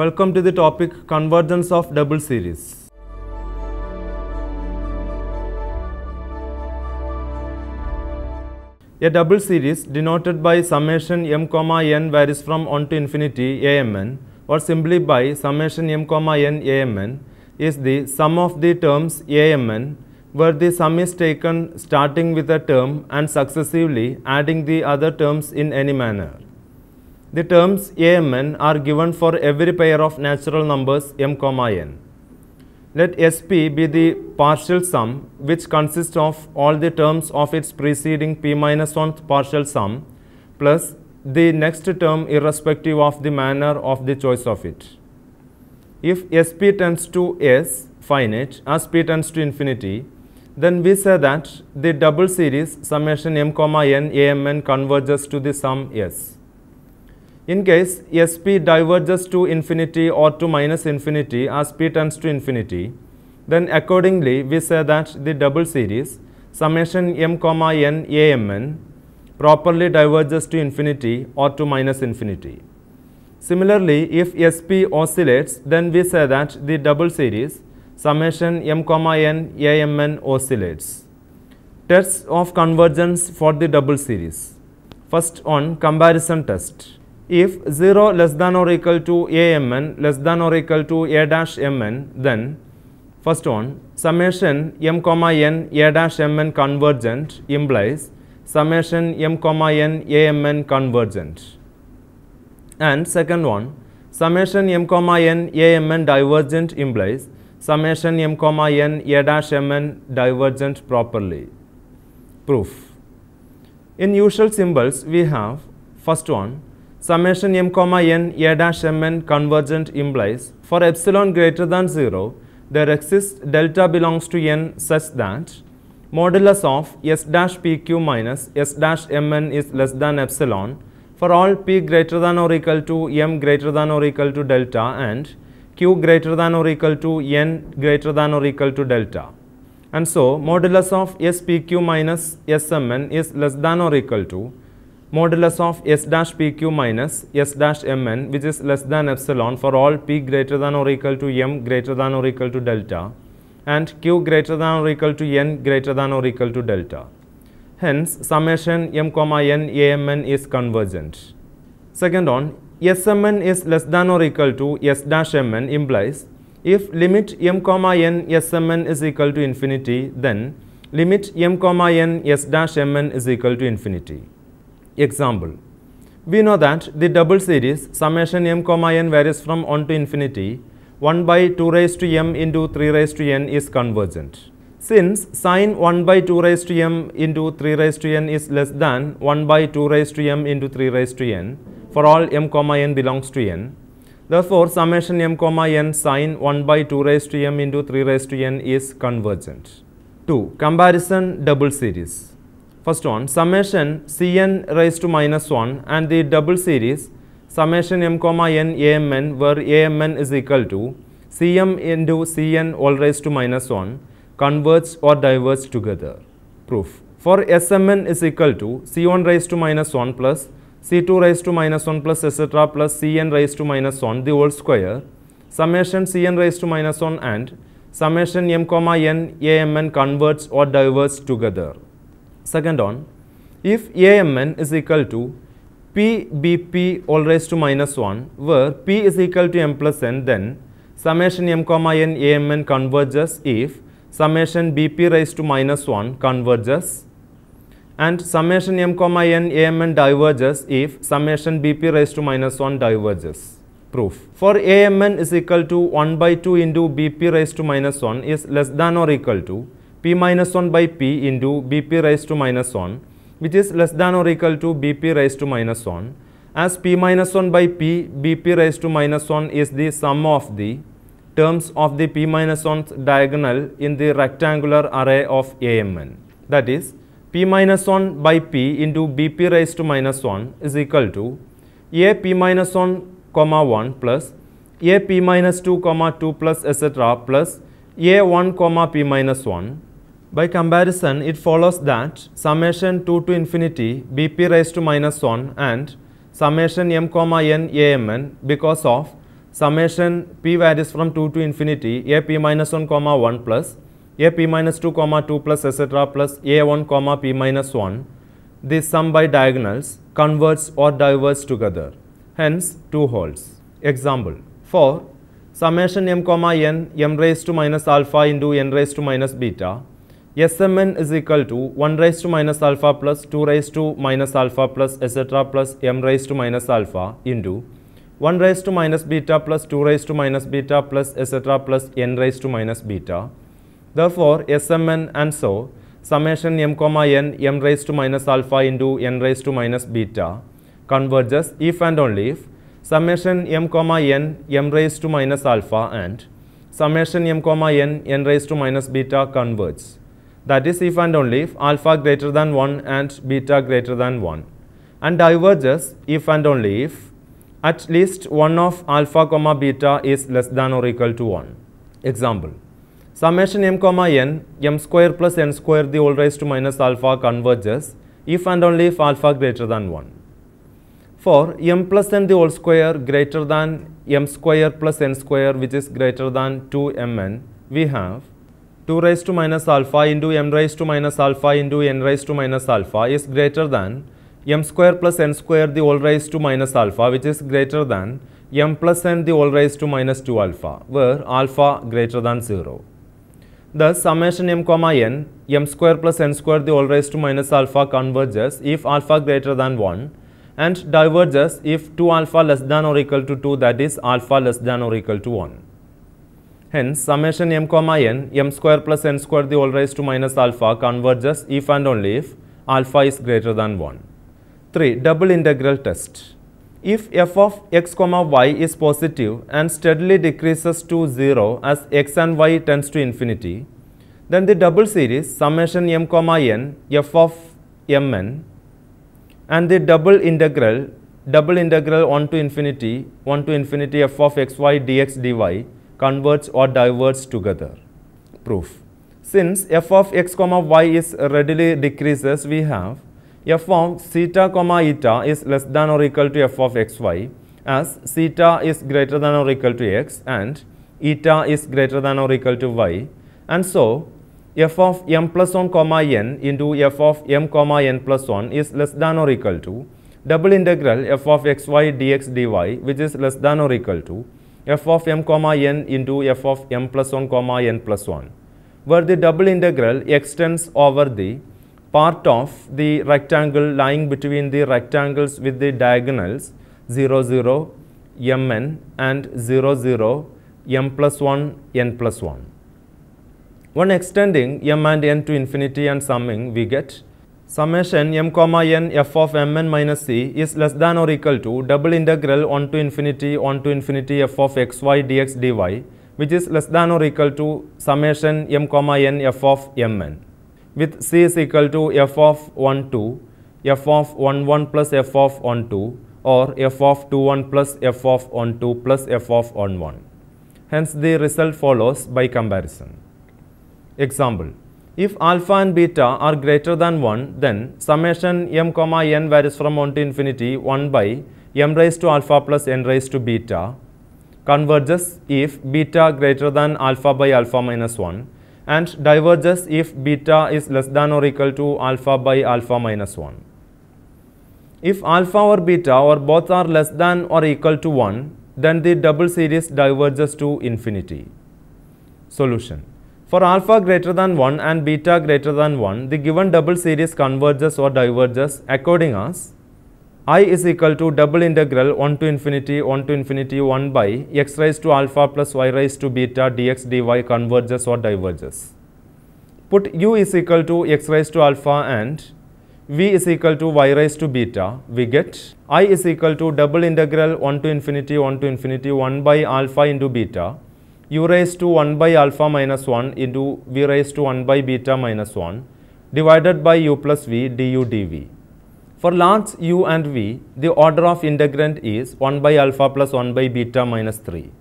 Welcome to the topic convergence of double series. A double series denoted by summation m comma n varies from 1 to infinity amn or simply by summation m comma n amn is the sum of the terms amn where the sum is taken starting with a term and successively adding the other terms in any manner. The terms amn are given for every pair of natural numbers m comma n. Let Sp be the partial sum which consists of all the terms of its preceding p minus 1th partial sum plus the next term irrespective of the manner of the choice of it. If Sp tends to S finite as p tends to infinity, then we say that the double series summation m comma n amn converges to the sum S. In case Sp diverges to infinity or to minus infinity as p tends to infinity, then accordingly we say that the double series summation m comma n amn properly diverges to infinity or to minus infinity. Similarly, if Sp oscillates, then we say that the double series summation m comma n amn oscillates. Tests of convergence for the double series. First, on comparison test. If 0 less than or equal to amn less than or equal to a dash mn, then first one, summation m comma n a dash mn convergent implies summation m comma n amn convergent. And second one, summation m comma n amn divergent implies summation m comma n a dash mn divergent properly. Proof. In usual symbols we have first one, summation m comma n a dash mn convergent implies for epsilon greater than 0 there exists delta belongs to n such that modulus of s dash pq minus s dash mn is less than epsilon for all p greater than or equal to m greater than or equal to delta and q greater than or equal to n greater than or equal to delta. And so modulus of s pq minus s mn is less than or equal to modulus of s dash pq minus s dash mn which is less than epsilon for all p greater than or equal to m greater than or equal to delta and q greater than or equal to n greater than or equal to delta. Hence, summation m comma n amn is convergent. Second on, smn is less than or equal to s dash mn implies if limit m comma n smn is equal to infinity, then limit m comma n s dash mn is equal to infinity. Example. We know that the double series summation m comma n varies from 1 to infinity 1 by 2 raised to m into 3 raised to n is convergent. Since sin 1 by 2 raised to m into 3 raised to n is less than 1 by 2 raised to m into 3 raised to n for all m comma n belongs to n, therefore summation m comma n sin 1 by 2 raised to m into 3 raised to n is convergent. 2. Comparison double series. First one, summation cn raised to minus 1 and the double series summation m comma n amn where amn is equal to cm into cn all raised to minus 1 converge or diverge together. Proof. For smn is equal to c1 raised to minus 1 plus c2 raised to minus 1 plus etc. plus cn raised to minus 1 the whole square, summation cn raised to minus 1 and summation m comma n amn converge or diverge together. Second on, if amn is equal to p bp all raised to minus 1 where p is equal to m plus n, then summation m comma n amn converges if summation bp raised to minus 1 converges and summation m comma n amn diverges if summation bp raised to minus 1 diverges. Proof. For amn is equal to 1 by 2 into bp raised to minus 1 is less than or equal to p minus 1 by p into bp raised to minus 1 which is less than or equal to bp raised to minus 1 as p minus 1 by p bp raised to minus 1 is the sum of the terms of the p minus 1th diagonal in the rectangular array of amn. That is, p minus 1 by p into bp raised to minus 1 is equal to a p minus 1 comma 1 plus a p minus 2 comma 2 plus etc. plus a 1 comma p minus 1. By comparison, it follows that summation 2 to infinity bp raised to minus 1 and summation m comma n amn because of summation p varies from 2 to infinity a p minus 1 comma 1 plus a p minus 2 comma 2 plus etc. plus a 1 comma p minus 1, the sum by diagonals converges or diverges together, hence two wholes. Example, for summation m comma n m raised to minus alpha into n raised to minus beta, Smn is equal to 1 raised to minus alpha plus 2 raised to minus alpha plus etc. plus m raised to minus alpha into 1 raised to minus beta plus 2 raised to minus beta plus etc. plus n raised to minus beta. Therefore, Smn and so summation m comma n m raised to minus alpha into n raised to minus beta converges if and only if summation m comma n m raised to minus alpha and summation m comma n n raised to minus beta converge. That is if and only if alpha greater than 1 and beta greater than 1, and diverges if and only if at least one of alpha comma beta is less than or equal to 1. Example, summation m comma n m square plus n square the whole raised to minus alpha converges if and only if alpha greater than 1. For m plus n the whole square greater than m square plus n square which is greater than 2mn, we have 2 raised to minus alpha into m raised to minus alpha into n raised to minus alpha is greater than m square plus n square the whole raised to minus alpha which is greater than m plus n the whole raised to minus 2 alpha, where alpha greater than 0. Thus, summation m comma n m square plus n square the whole raised to minus alpha converges if alpha greater than 1 and diverges if 2 alpha less than or equal to 2, that is alpha less than or equal to 1. Hence, summation m comma n m square plus n square the whole raised to minus alpha converges if and only if alpha is greater than 1. 3. Double integral test. If f of x comma y is positive and steadily decreases to 0 as x and y tends to infinity, then the double series summation m comma n f of mn and the double integral 1 to infinity f of xy dx dy converge or diverge together. Proof. Since f of x comma y is readily decreases, we have f of theta comma eta is less than or equal to f of xy, as theta is greater than or equal to x and eta is greater than or equal to y, and so f of m plus 1 comma n into f of m comma n plus 1 is less than or equal to double integral f of xy dx dy which is less than or equal to f of m comma n into f of m plus 1 comma n plus 1, where the double integral extends over the part of the rectangle lying between the rectangles with the diagonals 0, 0, mn and 0, 0, m plus 1, n plus 1. When extending m and n to infinity and summing, we get summation m comma n f of mn minus c is less than or equal to double integral 1 to infinity f of xy dx dy which is less than or equal to summation m comma n f of mn, with c is equal to f of 1 2, f of 1 1 plus f of 1 2 or f of 2 1 plus f of 1 2 plus f of 1 1. Hence, the result follows by comparison. Example, if alpha and beta are greater than 1, then summation m comma n varies from 1 to infinity 1 by m raised to alpha plus n raised to beta converges if beta greater than alpha by alpha minus 1 and diverges if beta is less than or equal to alpha by alpha minus 1. If alpha or beta or both are less than or equal to 1, then the double series diverges to infinity. Solution. For alpha greater than 1 and beta greater than 1, the given double series converges or diverges according as I is equal to double integral 1 to infinity 1 by x raised to alpha plus y raised to beta dx dy converges or diverges. Put u is equal to x raised to alpha and v is equal to y raised to beta, we get I is equal to double integral 1 to infinity 1 by alpha into beta u raised to 1 by alpha minus 1 into v raised to 1 by beta minus 1 divided by u plus v du dv. For large u and v, the order of integrand is 1 by alpha plus 1 by beta minus 3.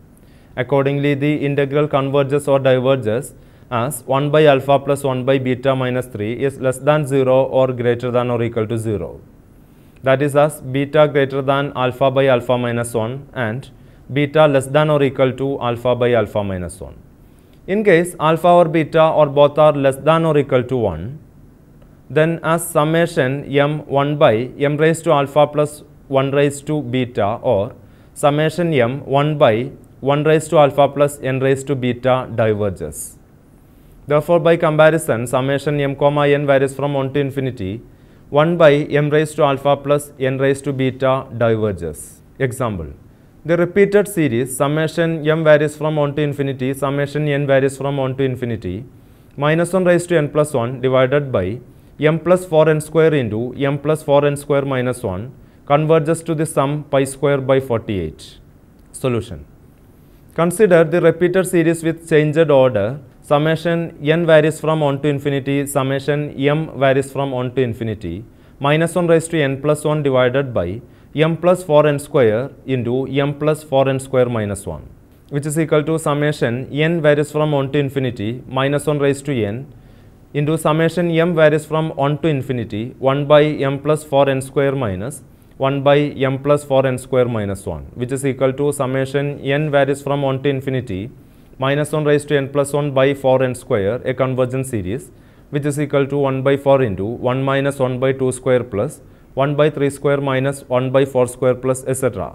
Accordingly, the integral converges or diverges as 1 by alpha plus 1 by beta minus 3 is less than 0 or greater than or equal to 0. That is, as beta greater than alpha by alpha minus 1 and beta less than or equal to alpha by alpha minus 1. In case alpha or beta or both are less than or equal to 1, then as summation m 1 by m raised to alpha plus 1 raised to beta or summation m 1 by 1 raised to alpha plus n raised to beta diverges. Therefore, by comparison, summation m comma n varies from 1 to infinity. 1 by m raised to alpha plus n raised to beta diverges. Example. The repeated series summation m varies from 1 to infinity, summation n varies from 1 to infinity, minus 1 raised to n plus 1 divided by m plus 4n square into m plus 4n square minus 1 converges to the sum pi square by 48. Solution. Consider the repeated series with changed order. Summation n varies from 1 to infinity, summation m varies from 1 to infinity, minus 1 raised to n plus 1 divided by m plus 4n square into m plus 4n square minus 1, which is equal to summation n varies from 1 to infinity, minus 1 raised to n into summation m varies from 1 to infinity, 1 by m plus 4n square minus 1 by m plus 4n square minus 1, which is equal to summation n varies from 1 to infinity, minus 1 raised to n plus 1 by 4n square, a convergent series, which is equal to 1 by 4 into 1 minus 1 by 2 square plus 1 by 3 square minus 1 by 4 square plus etc.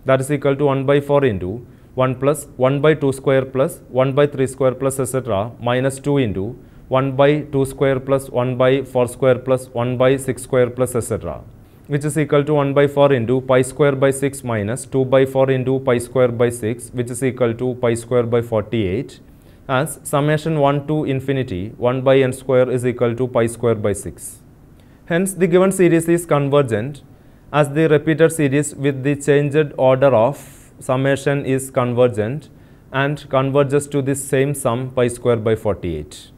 That is equal to 1 by 4 into 1 plus 1 by 2 square plus 1 by 3 square plus etc. minus 2 into 1 by 2 square plus 1 by 4 square plus 1 by 6 square plus etc. which is equal to 1 by 4 into pi square by 6 minus 2 by 4 into pi square by 6, which is equal to pi square by 48, as summation 1 to infinity 1 by n square is equal to pi square by 6. Hence, the given series is convergent as the repeated series with the changed order of summation is convergent and converges to the same sum pi square by 48.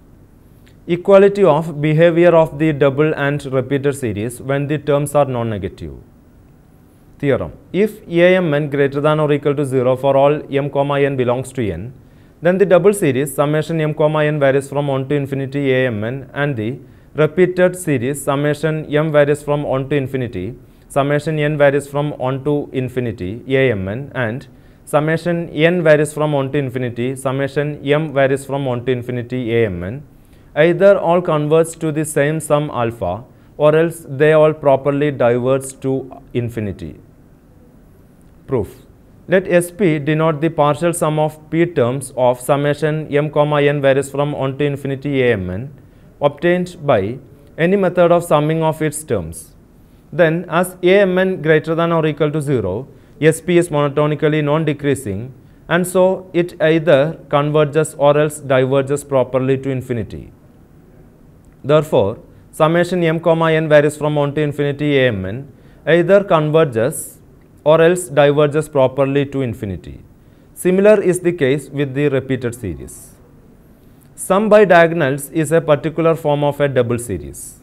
Equality of behavior of the double and repeated series when the terms are non-negative. Theorem. If amn greater than or equal to 0 for all m comma n belongs to n, then the double series summation m comma n varies from 1 to infinity amn and the repeated series summation m varies from 1 to infinity, summation n varies from 1 to infinity amn and summation n varies from 1 to infinity, summation m varies from 1 to infinity amn, either all converge to the same sum alpha or else they all properly diverge to infinity. Proof. Let Sp denote the partial sum of p terms of summation m comma n varies from 1 to infinity amn obtained by any method of summing of its terms. Then as amn greater than or equal to 0, Sp is monotonically non-decreasing and so it either converges or else diverges properly to infinity. Therefore, summation m comma n varies from 1 to infinity amn either converges or else diverges properly to infinity. Similar is the case with the repeated series. Sum by diagonals is a particular form of a double series.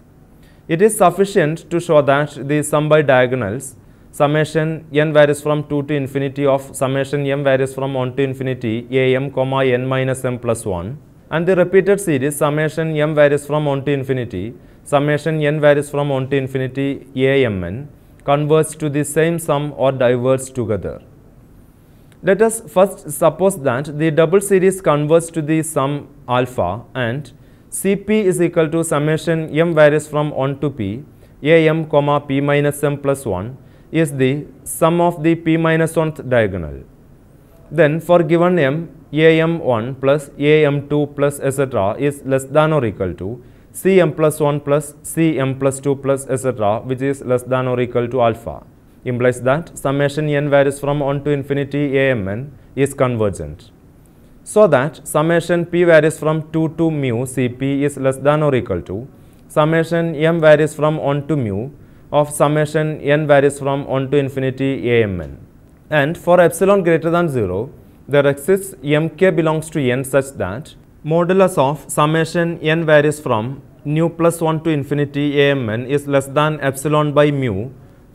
It is sufficient to show that the sum by diagonals summation n varies from 2 to infinity of summation m varies from 1 to infinity am comma n minus m plus 1 and the repeated series summation m varies from 1 to infinity summation n varies from 1 to infinity amn converge to the same sum or diverge together. Let us first suppose that the double series converges to the sum alpha and Cp is equal to summation m varies from 1 to p am comma p minus m plus 1 is the sum of the p minus 1th diagonal. Then for given m, am1 plus am2 plus etc. is less than or equal to cm plus 1 plus cm plus 2 plus etc. which is less than or equal to alpha, implies that summation n varies from 1 to infinity amn is convergent. So that summation p varies from 2 to mu Cp is less than or equal to summation m varies from 1 to mu of summation n varies from 1 to infinity amn. And for epsilon greater than 0, there exists mk belongs to n such that modulus of summation n varies from nu plus 1 to infinity amn is less than epsilon by mu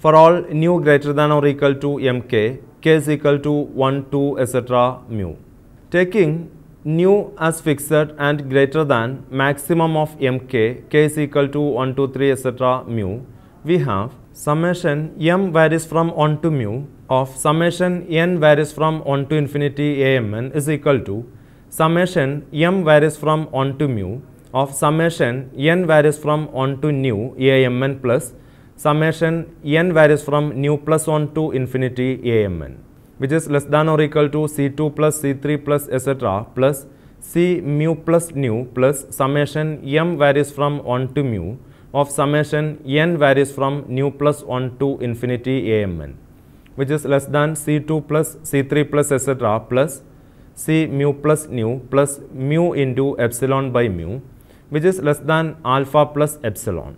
for all nu greater than or equal to mk, k is equal to 1, 2, etc. mu. Taking nu as fixed and greater than maximum of mk, k is equal to 1, 2, 3, etc. mu, we have summation m varies from 1 to mu of summation n varies from 1 to infinity amn is equal to summation m varies from 1 to mu of summation n varies from 1 to nu amn plus summation n varies from nu plus 1 to infinity amn, which is less than or equal to C2 plus C3 plus etc. plus C mu plus nu plus summation m varies from 1 to mu of summation n varies from nu plus 1 to infinity amn, which is less than C2 plus C3 plus etc. plus C mu plus nu plus mu into epsilon by mu, which is less than alpha plus epsilon.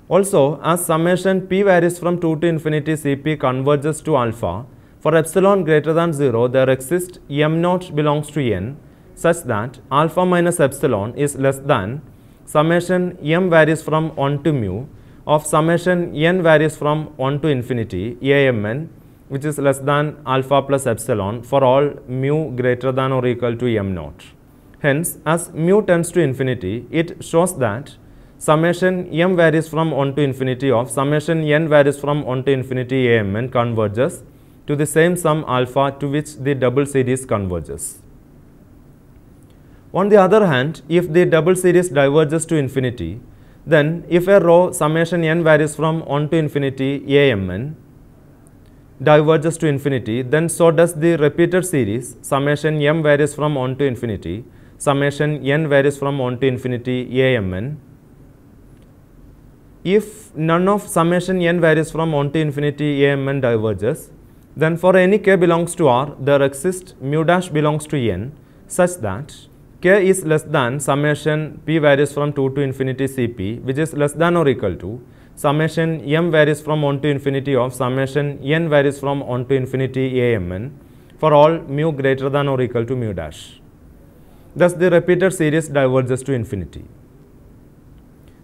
Also, as summation p varies from 2 to infinity Cp converges to alpha, for epsilon greater than 0, there exists m naught belongs to n such that alpha minus epsilon is less than summation m varies from 1 to mu of summation n varies from 1 to infinity amn, which is less than alpha plus epsilon for all mu greater than or equal to m naught. Hence, as mu tends to infinity, it shows that summation m varies from 1 to infinity of summation n varies from 1 to infinity amn converges to the same sum alpha to which the double series converges. On the other hand, if the double series diverges to infinity, then if a row summation n varies from 1 to infinity amn diverges to infinity, then so does the repeated series summation m varies from 1 to infinity summation n varies from 1 to infinity amn. If none of summation n varies from 1 to infinity amn diverges, then for any k belongs to R, there exists mu dash belongs to n such that k is less than summation p varies from 2 to infinity Cp, which is less than or equal to summation m varies from 1 to infinity of summation n varies from 1 to infinity amn for all mu greater than or equal to mu dash. Thus, the repeated series diverges to infinity.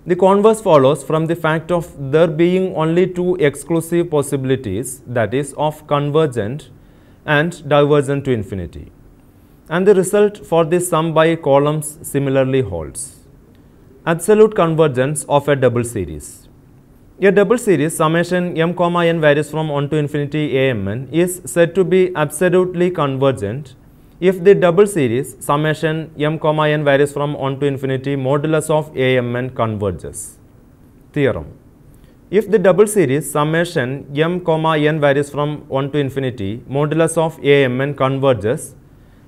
The converse follows from the fact of there being only two exclusive possibilities, that is, of convergent and divergent to infinity, and the result for the sum by columns similarly holds. Absolute convergence of a double series. A double series summation m comma n varies from 1 to infinity amn is said to be absolutely convergent if the double series summation m comma n varies from 1 to infinity modulus of amn converges. Theorem. If the double series summation m comma n varies from 1 to infinity modulus of amn converges,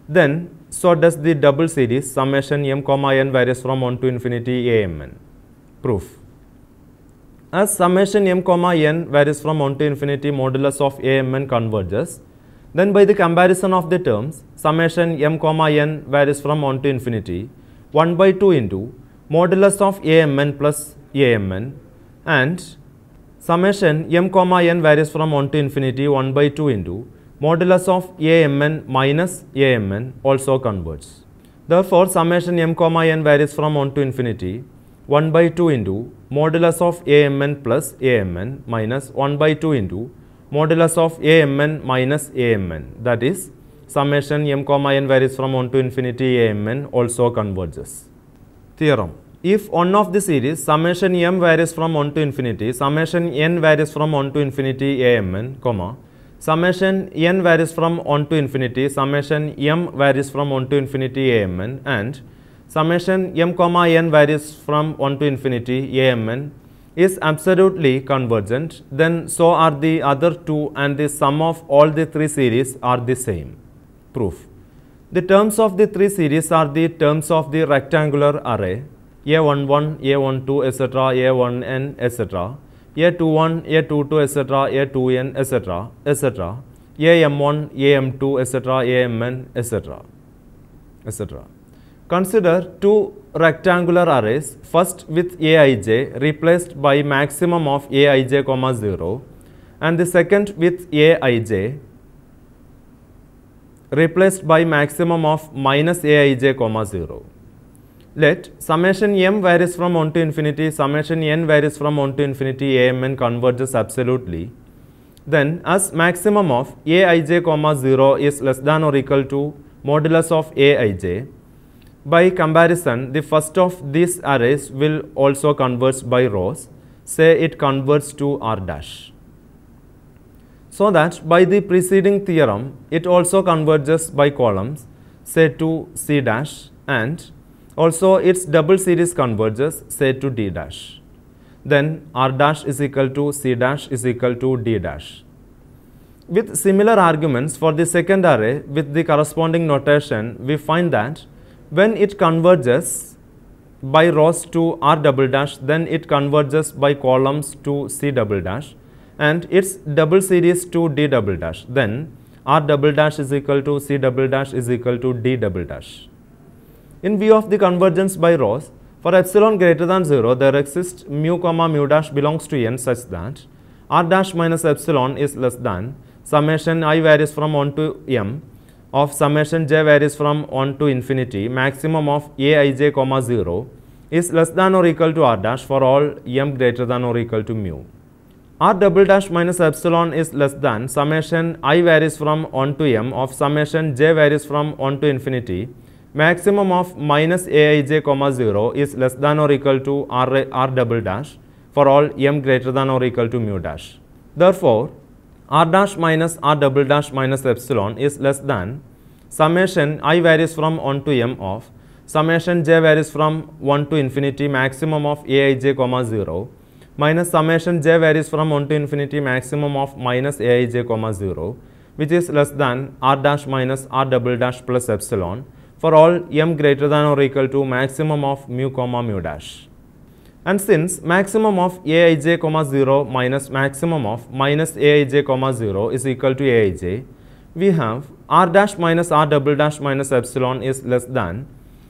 then so does the double series summation m comma n varies from 1 to infinity amn. Proof. As summation m comma n varies from 1 to infinity modulus of amn converges, then by the comparison of the terms summation m comma n varies from 1 to infinity 1 by 2 into modulus of amn plus amn and summation m comma n varies from 1 to infinity 1 by 2 into modulus of amn minus amn also converge. Therefore, summation m comma n varies from 1 to infinity 1 by 2 into modulus of amn plus amn minus 1 by 2 into modulus of amn minus amn, that is, summation m comma n varies from 1 to infinity amn also converges. Theorem. If one of the series summation m varies from 1 to infinity summation n varies from 1 to infinity amn, comma, summation n varies from 1 to infinity summation m varies from 1 to infinity amn and summation m comma n varies from 1 to infinity amn is absolutely convergent, then so are the other two and the sum of all the three series are the same. Proof. The terms of the three series are the terms of the rectangular array A11, A12, etc., A1n, etc., A21, A22, etc., A2n, etc., etc., AM1, AM2, etc., AMN, etc., etc. Consider two rectangular arrays, first with Aij replaced by maximum of Aij, 0 and the second with Aij replaced by maximum of minus Aij, 0. Let summation m varies from 1 to infinity summation n varies from 1 to infinity amn converges absolutely, then as maximum of Aij, 0 is less than or equal to modulus of Aij, by comparison the first of these arrays will also converge by rows, say it converts to R dash. So that by the preceding theorem, it also converges by columns, say to C dash, and also its double series converges, say to D dash. Then R dash is equal to C dash is equal to D dash. With similar arguments for the second array with the corresponding notation, we find that when it converges by rows to R double dash, then it converges by columns to C double dash, and its double series to D double dash, then R double dash is equal to C double dash is equal to D double dash. In view of the convergence by rows, for epsilon greater than 0, there exists mu comma mu dash belongs to n such that R dash minus epsilon is less than summation I varies from 1 to m of summation j varies from 1 to infinity maximum of aij comma 0 is less than or equal to R dash for all m greater than or equal to mu. R double dash minus epsilon is less than summation I varies from 1 to m of summation j varies from 1 to infinity maximum of minus aij comma 0 is less than or equal to R double dash for all m greater than or equal to mu dash. Therefore, R dash minus R double dash minus epsilon is less than summation I varies from 1 to m of summation j varies from 1 to infinity maximum of aij comma 0 minus summation j varies from 1 to infinity maximum of minus aij comma 0, which is less than R dash minus R double dash plus epsilon for all m greater than or equal to maximum of mu comma mu dash. And since maximum of aij comma 0 minus maximum of minus aij comma 0 is equal to aij, we have R dash minus R double dash minus epsilon is less than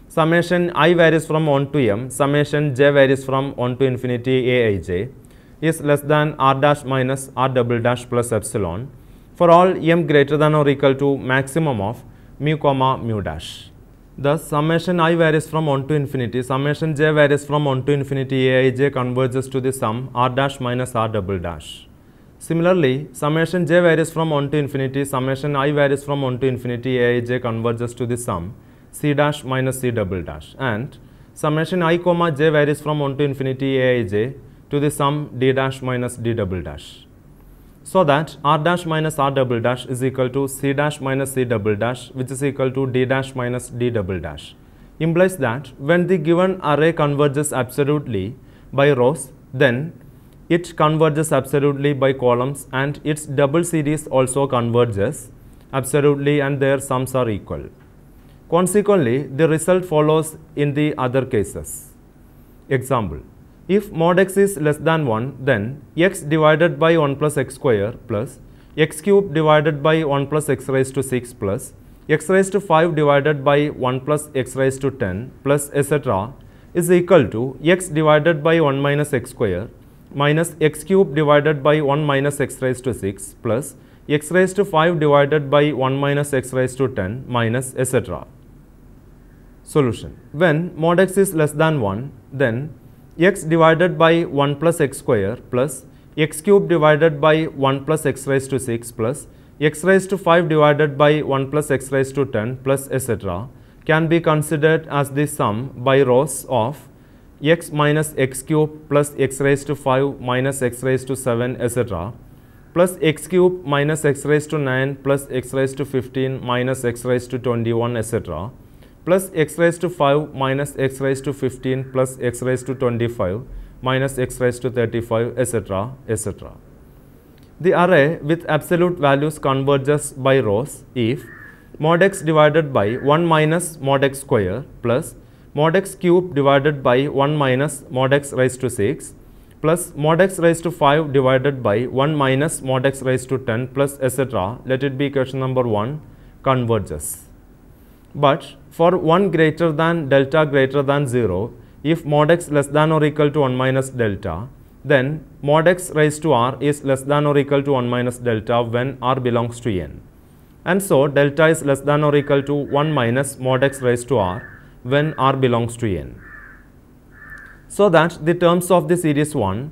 summation I varies from 1 to m summation j varies from 1 to infinity aij is less than R dash minus R double dash plus epsilon for all m greater than or equal to maximum of mu comma mu dash. Thus, summation I varies from 1 to infinity, summation j varies from 1 to infinity aij converges to the sum R dash minus R double dash. Similarly, summation j varies from 1 to infinity, summation I varies from 1 to infinity aij converges to the sum C dash minus C double dash, and summation I comma j varies from 1 to infinity aij to the sum D dash minus D double dash. So that R dash minus R double dash is equal to C dash minus C double dash, which is equal to D dash minus D double dash, implies that when the given array converges absolutely by rows, then it converges absolutely by columns, and its double series also converges absolutely and their sums are equal. Consequently, the result follows in the other cases. Example: if mod x is less than 1, then x divided by 1 plus x square plus x cube divided by 1 plus x raised to 6 plus x raised to 5 divided by 1 plus x raised to 10 plus etc. is equal to x divided by 1 minus x square minus x cube divided by 1 minus x raised to 6 plus x raised to 5 divided by 1 minus x raised to 10 minus etc. Solution: when mod x is less than 1, then x divided by 1 plus x square plus x cube divided by 1 plus x raised to 6 plus x raised to 5 divided by 1 plus x raised to 10 plus etc. can be considered as the sum by rows of x minus x cube plus x raised to 5 minus x raised to 7 etc. plus x cube minus x raised to 9 plus x raised to 15 minus x raised to 21 etc. plus x raised to 5 minus x raised to 15 plus x raised to 25 minus x raised to 35 etc. etc. The array with absolute values converges by rows if mod x divided by 1 minus mod x square plus mod x cube divided by 1 minus mod x raised to 6 plus mod x raised to 5 divided by 1 minus mod x raised to 10 plus etc. let it be equation number 1 converges. But for 1 greater than delta greater than 0, if mod x less than or equal to 1 minus delta, then mod x raised to r is less than or equal to 1 minus delta when r belongs to n. And so delta is less than or equal to 1 minus mod x raised to r when r belongs to n. So that the terms of the series 1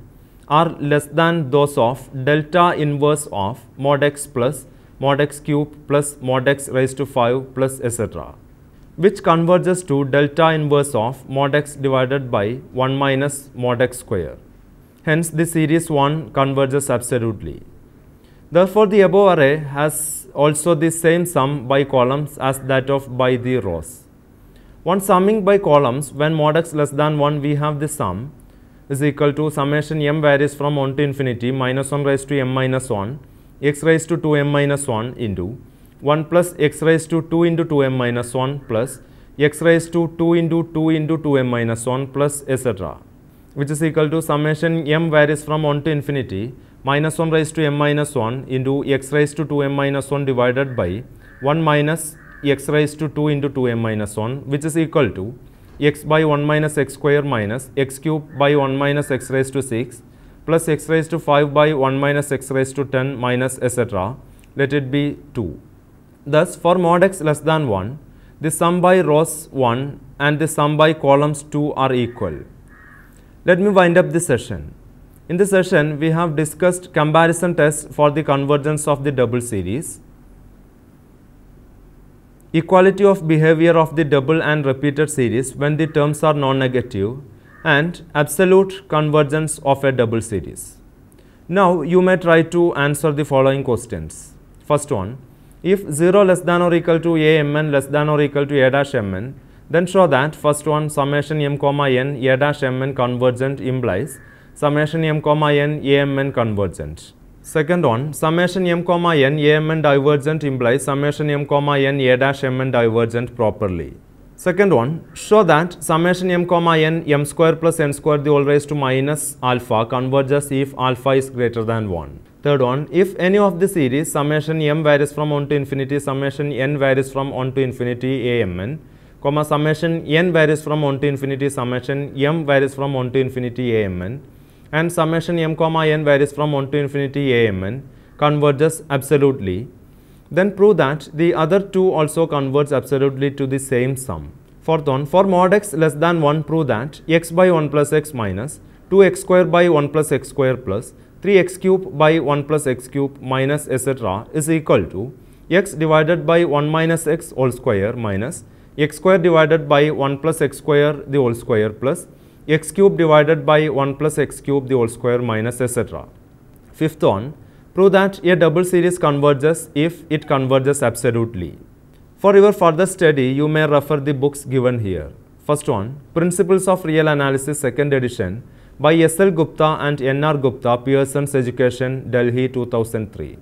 are less than those of delta inverse of mod x plus mod x cube plus mod x raised to 5 plus etc., which converges to delta inverse of mod x divided by 1 minus mod x square. Hence, the series 1 converges absolutely. Therefore, the above array has also the same sum by columns as that of by the rows. On summing by columns, when mod x less than 1, we have the sum is equal to summation m varies from 1 to infinity minus 1 raised to m minus 1 x raised to 2m minus 1 into 1 plus x raised to 2 into 2m minus 1 plus x raised to 2 into 2 into 2m minus 1 plus etc., which is equal to summation m varies from 1 to infinity minus 1 raised to m minus 1 into x raised to 2m minus 1 divided by 1 minus x raised to 2 into 2m minus 1, which is equal to x by 1 minus x square minus x cube by 1 minus x raised to 6 plus x raised to 5 by 1 minus x raised to 10 minus etc. Let it be 2. Thus, for mod x less than 1, the sum by rows 1 and the sum by columns 2 are equal. Let me wind up this session. In this session, we have discussed comparison tests for the convergence of the double series, equality of behavior of the double and repeated series when the terms are non-negative, and absolute convergence of a double series. Now, you may try to answer the following questions. First one, if 0 less than or equal to a mn less than or equal to a dash mn, then show that first one summation m comma n a dash mn convergent implies summation m comma n a mn convergent. Second one, summation m comma n a mn divergent implies summation m comma n a dash mn divergent properly. Second one, show that summation m comma n m square plus n square the whole raised to minus alpha converges if alpha is greater than 1. Third one, if any of the series summation m varies from 1 to infinity, summation n varies from 1 to infinity a mn, comma summation n varies from 1 to infinity, summation m varies from 1 to infinity a mn, and summation m comma n varies from 1 to infinity a mn converges absolutely, then prove that the other two also converge absolutely to the same sum. Fourth one, for mod x less than 1, prove that x by 1 plus x minus 2x square by 1 plus x square plus 3x cube by 1 plus x cube minus etc. is equal to x divided by 1 minus x whole square minus x square divided by 1 plus x square the whole square plus x cube divided by 1 plus x cube the whole square minus etc. Fifth one, prove that a double series converges if it converges absolutely. For your further study, you may refer the books given here. First one, Principles of Real Analysis, 2nd edition by S.L. Gupta and N.R. Gupta, Pearson's Education, Delhi 2003.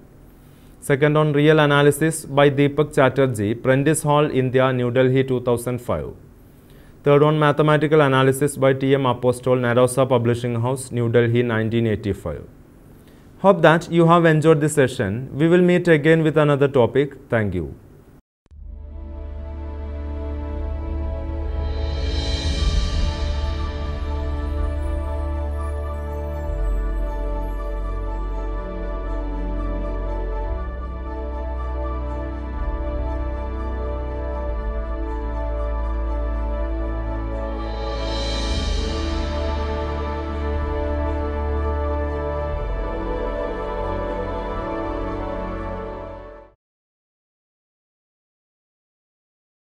Second one, Real Analysis by Deepak Chatterjee, Prentice Hall, India, New Delhi 2005. Third one, Mathematical Analysis by T.M. Apostol, Narosa Publishing House, New Delhi 1985. Hope that you have enjoyed this session. We will meet again with another topic. Thank you.